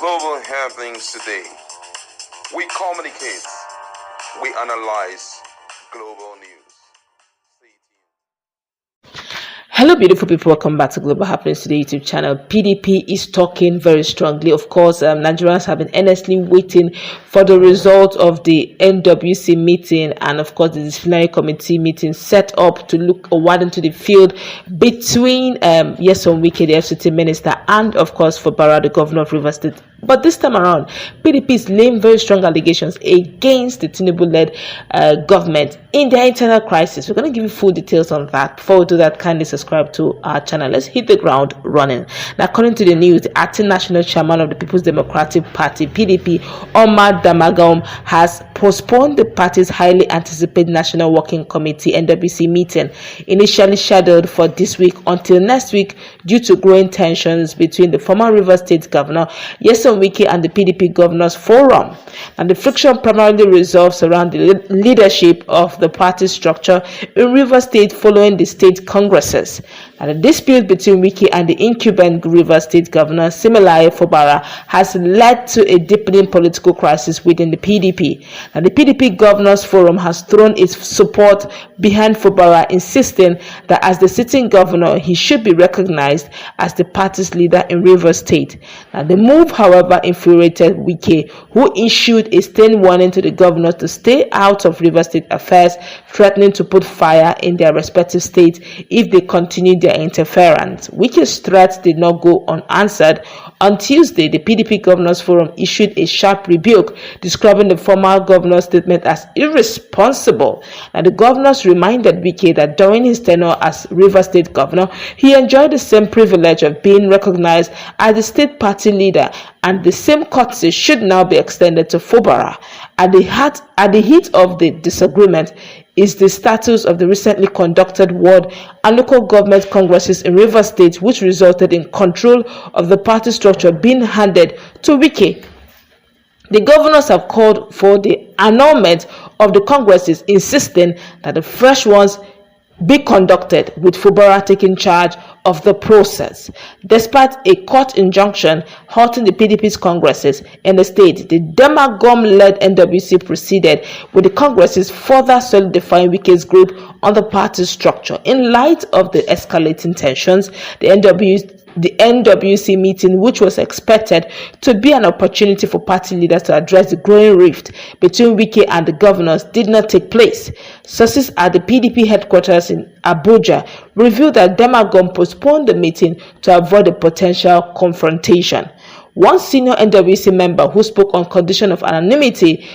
global happenings today. We communicate, we analyze global news. Hello beautiful people, welcome back to Global Happenings Today YouTube channel. PDP is talking very strongly. Of course, Nigerians have been earnestly waiting for the result of the NWC meeting and of course the disciplinary committee meeting set up to look wide into the field between Nyesom Wike, the FCT minister, and of course Fubara, the governor of Rivers State. But this time around, PDP is laying very strong allegations against the Tinubu-led government in their internal crisis. We're going to give you full details on that. Before we do that, kindly subscribe to our channel. Let's hit the ground running. Now, according to the news, the acting national chairman of the People's Democratic Party, PDP, Damagum, has postponed the party's highly anticipated National Working Committee (NWC) meeting, initially scheduled for this week, until next week due to growing tensions between the former Rivers State governor, Nyesom Wike, and the PDP Governors Forum. And the friction primarily resolves around the leadership of the party structure in Rivers State following the state congresses. And the dispute between Wike and the incumbent Rivers State Governor, similarly Fubara, has led to a deepening political crisis within the PDP. And the PDP Governors Forum has thrown its support behind Fubara, insisting that as the sitting governor, he should be recognized as the party's leader in Rivers State. Now, the move, however, infuriated Wike, who issued a stern warning to the governors to stay out of Rivers State affairs, threatening to put fire in their respective states if they continued their interference. Wike's threats did not go unanswered. On Tuesday, the PDP Governors Forum issued a sharp rebuke, describing the former governor's statement as irresponsible. And the governors reminded Wike that during his tenure as Rivers State governor, he enjoyed the same privilege of being recognized as the state party leader, and the same courtesy should now be extended to Fubara. At the heat of the disagreement is the status of the recently conducted ward and local government congresses in Rivers State, which resulted in control of the party structure being handed to Wike. The governors have called for the annulment of the congresses, insisting that the fresh ones be conducted with Fubara taking charge of the process. Despite a court injunction halting the PDP's congresses in the state, the Damagum-led NWC proceeded with the congresses, further solidifying Wike's grip on the party structure. In light of the escalating tensions, the NWC meeting, which was expected to be an opportunity for party leaders to address the growing rift between Wike and the governors, did not take place. Sources at the PDP headquarters in Abuja revealed that Damagum postponed the meeting to avoid a potential confrontation. One senior NWC member who spoke on condition of anonymity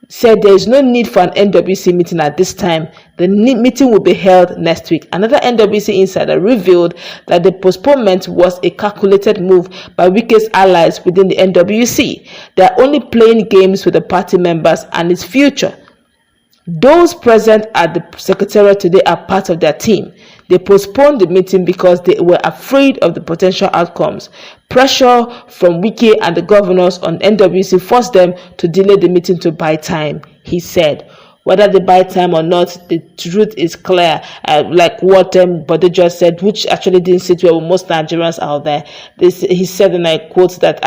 said there is no need for an NWC meeting at this time. The meeting will be held next week. Another NWC insider revealed that the postponement was a calculated move by Wike's allies within the NWC. They are only playing games with the party members and its future. Those present at the secretariat today are part of their team. They postponed the meeting because they were afraid of the potential outcomes. Pressure from Wike and the governors on NWC forced them to delay the meeting to buy time, he said. Whether they buy time or not, the truth is clear. Like what Bode just said, which actually didn't sit well with most Nigerians out there. He said, and I quote, that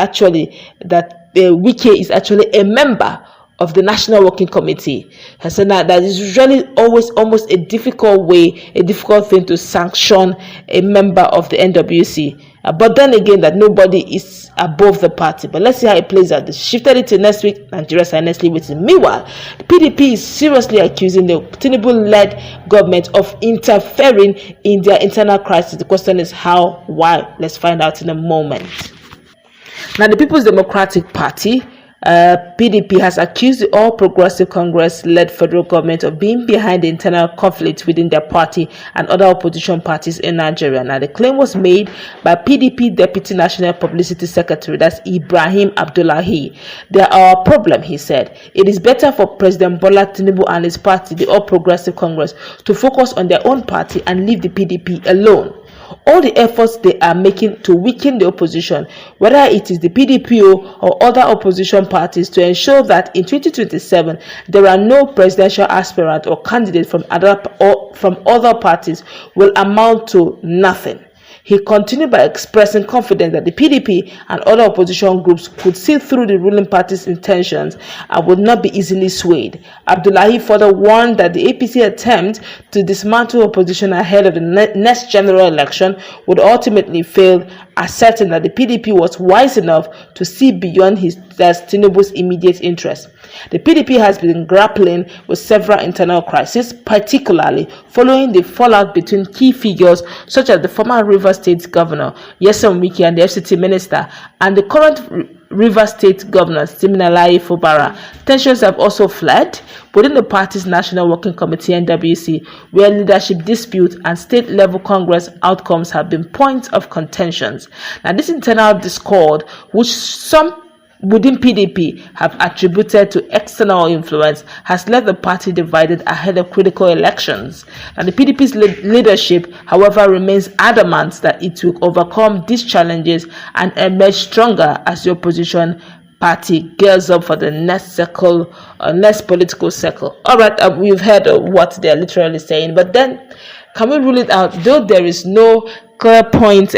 Wike is actually a member of the National Working Committee. I said that is really always almost a difficult thing to sanction a member of the NWC. But then again, that nobody is above the party. But let's see how it plays out. They shifted it to next week. Nigerians are earnestly waiting. Meanwhile, the PDP is seriously accusing the Tinubu-led government of interfering in their internal crisis. The question is how, why? Let's find out in a moment. Now, the People's Democratic Party, PDP, has accused the All Progressive Congress-led federal government of being behind the internal conflict within their party and other opposition parties in Nigeria. Now, the claim was made by PDP Deputy National Publicity Secretary, that's Ibrahim Abdullahi. "There are a problem," he said. "It is better for President Bola Tinubu and his party, the All Progressive Congress, to focus on their own party and leave the PDP alone. All the efforts they are making to weaken the opposition, whether it is the PDPO or other opposition parties, to ensure that in 2027 there are no presidential aspirant or candidate from other parties, will amount to nothing." He continued by expressing confidence that the PDP and other opposition groups could see through the ruling party's intentions and would not be easily swayed. Abdullahi further warned that the APC attempt to dismantle opposition ahead of the next general election would ultimately fail, asserting that the PDP was wise enough to see beyond Tinubu's immediate interests. The PDP has been grappling with several internal crises, particularly following the fallout between key figures such as the former Rivers State Governor Fate Wike and the FCT Minister, and the current Rivers State Governor Fate of Fubara. Tensions have also fled within the party's National Working Committee (NWC), where leadership disputes and state-level Congress outcomes have been points of contentions. Now, this internal discord, which some within PDP have attributed to external influence, has left the party divided ahead of critical elections. And the PDP's leadership, however, remains adamant that it will overcome these challenges and emerge stronger as the opposition party gears up for the next political cycle. All right, we've heard what they're literally saying, but then can we rule it out? Though there is no clear point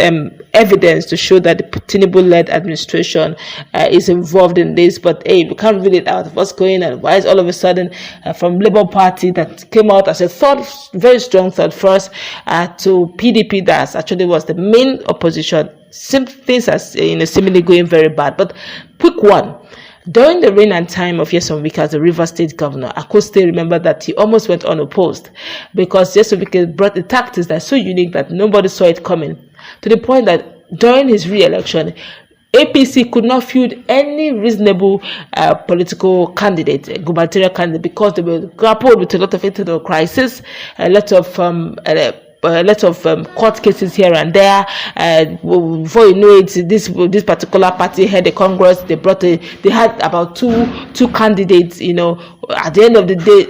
evidence to show that the Tinubu-led administration is involved in this, but hey, we can't rule it out. What's going on? Why is all of a sudden from Labour Party that came out as a third, very strong third first, to PDP that actually was the main opposition? Things are seemingly going very bad. But quick one. During the reign and time of Fate Wike as the Rivers State Governor, I could still remember that he almost went unopposed because Fate Wike brought the tactics that are so unique that nobody saw it coming, to the point that during his re-election, APC could not field any reasonable political candidate, gubernatorial candidate, because they were grappled with a lot of internal crisis, a lot of court cases here and there. Before you know it, this particular party had a Congress. They had about two candidates. At the end of the day,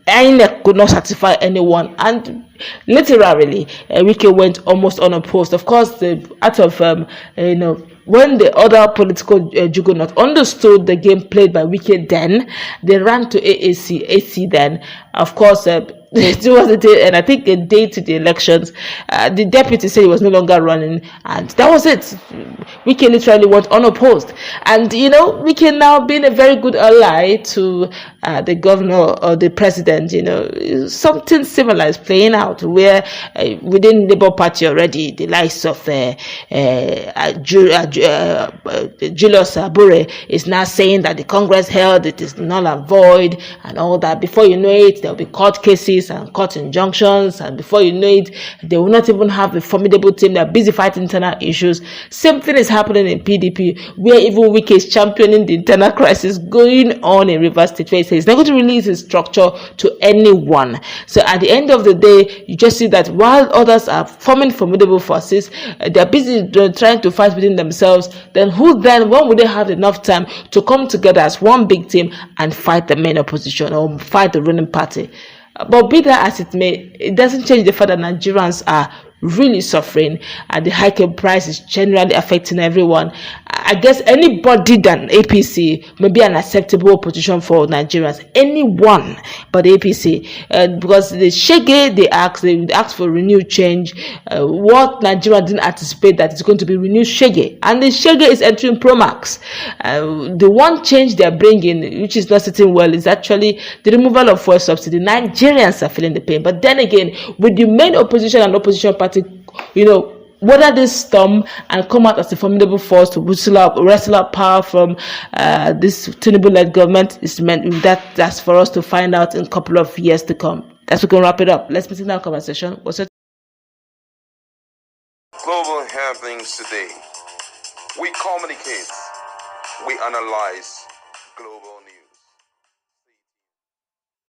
INEC could not satisfy anyone, and literally, Wike went almost unopposed. Of course, when the other political juggernaut understood the game played by Wike, then they ran to AC then. Of course, it was a day, and I think a day to the elections, the deputy said he was no longer running, and that was it. Wike literally went unopposed, and Wike now being a very good ally to the governor or the president. Something similar is playing out where within Labour Party already, the likes of Julius Abure is now saying that the Congress held it is null and void and all that. Before you know it, there will be court cases and court injunctions, and before you know it, they will not even have a formidable team. They are busy fighting internal issues. Same thing is happening in PDP, where even Wike is championing the internal crisis going on in Rivers State, where he says he's not going to release his structure to anyone. So at the end of the day, you just see that while others are forming formidable forces, they are busy trying to fight within themselves. Then when would they have enough time to come together as one big team and fight the main opposition or fight the ruling party? But be that as it may, it doesn't change the fact that Nigerians are really suffering, and the hiking price is generally affecting everyone. I guess anybody than APC may be an acceptable opposition for Nigerians. Anyone but APC, because the shege they ask for renewed change. What Nigeria didn't anticipate that it's going to be renewed shege, and the shege is entering Promax. The one change they are bringing, which is not sitting well, is actually the removal of fuel subsidy. Nigerians are feeling the pain, but then again, with the main opposition and opposition party, weather this storm and come out as a formidable force to wrestle up power from this Tinubu-led government, is meant that's for us to find out in a couple of years to come. That's we're going to wrap it up. Let's meet in our conversation. Global happenings today. We communicate. We analyze global news.